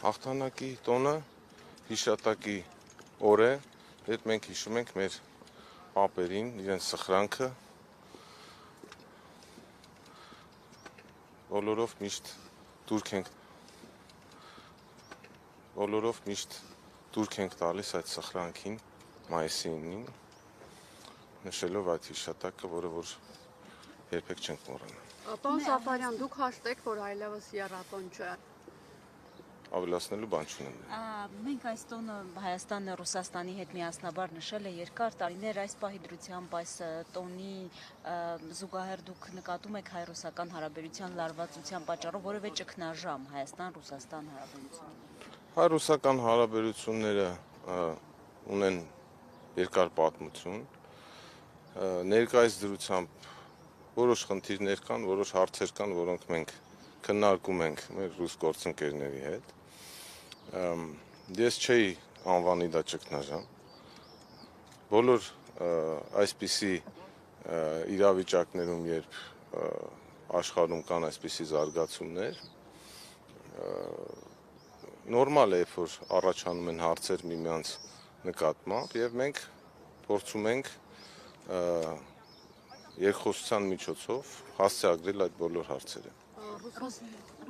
Հաղթանակի տոնը հիշատակի օր է, երբ մենք հիշում ենք մեր պապերին, իրենց սխրանքը, բոլորով միշտ դուրք ենք տալիս այդ սխրանքին մայիսի 9-ին, նշելով այդ հիշատակը, որը որ երբեք չենք մոռանա։ Պարոն Սաֆարյան, դուք հաշտեք, որ այլևս եռատոն չէ։ Ավելացնելու բան չունեմ։ Մենք այս տոնը Հայաստանը Ռուսաստանի հետ միասնաբար նշել է երկար տարիներ, այս պահի դրությամբ այս տոնի զուգահեռ դուք նկատում եք հայ-ռուսական հարաբերության լարվածության պատճառով որևէ ճգնաժամ Հայաստան-Ռուսաստան հարաբերություններում։ Հայ-ռուսական հարաբերությունները ունեն երկար պատմություն, ներկայիս դրությամբ որոշ խնդիրներ կան, որոշ հարցեր կան, որոնք մենք քննարկում ենք մեր ռուս գործընկերների հետ։ Ես չէի անվանի դա ճգնաժամ։ Բոլոր այսպիսի իրավիճակներում, երբ աշխարհում կան այսպիսի զարգացումներ, նորմալ է, երբ որ առաջանում են հարցեր միմյանց նկատմամբ, եւ մենք փորձում ենք երկխոսության միջոցով հասցեագրել այդ բոլոր հարցերը։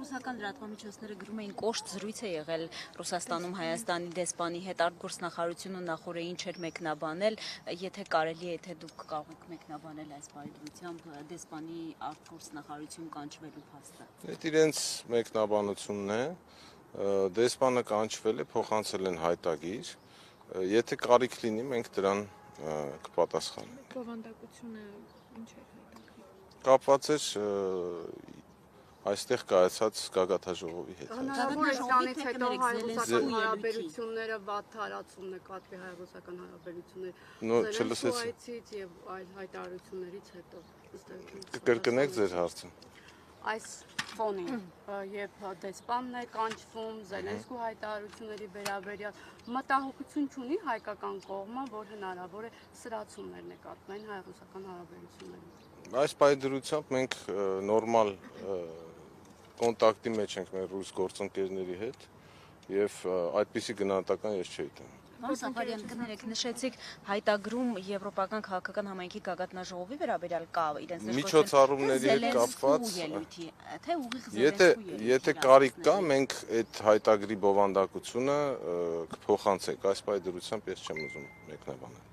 Ռուսական լրատվամիջոցները գրում էին կոշտ զրույց է եղել Ռուսաստանում Հայաստանի դեսպանի հետ, արտգործնախարարությունը նախորդին չէր մեկնաբանել, եթե կարելի է, թե դուք կարող եք մեկնաբանել այս բարդությամբ դեսպանի արտգործնախարարություն կանչվելու փաստը։ Այդ իրենց մեկնաբանությունն է, դեսպանը կանչվել է, փոխանցել են հայտագիր, եթե կարիք լինի, մենք դրան կպատասխանենք։ Բովանդակությունը ինչ է հայտարարել։ Կապված էր այստեղ կայացած գագաթաժողովի հետ։ Հնարավոր է սրանից հետո հայ-ռուսական հարաբերությունները վատ տարածում նկատվի հայ-ռուսական հարաբերությունների Զելենսկուայից եւ այլ հայտարարություններից հետո։ Կկրկնեք ձեր հարցը։ Այս ֆոնին, երբ դեսպանն է կանչվում, Զելենսկու հայտարարությունների վերաբերյալ մտահոգություն չունի հայկական կողմը, որ հնարավոր է սրացումներ նկատվեն հայ-ռուսական հարաբերություններում։ Այս պայդրությամբ մենք նորմալ կոնտակտի մեջ ենք մեր ռուս գործընկերների հետ եւ այդպիսի գնահատական ես չէի տալու։ Պարոն Սաֆարյան, կներեք, նշեցիք հայտագրում Եվրոպական քաղաքական համայնքի գագաթնաժողովի վերաբերյալ կա իրենց միջոցառումների հետ կապված, եթե կարիք կա, մենք այդ հայտագրի բովանդակությունը կփոխանցենք, այս պայդրությամբ ես չեմ ուզում մեկնաբանել։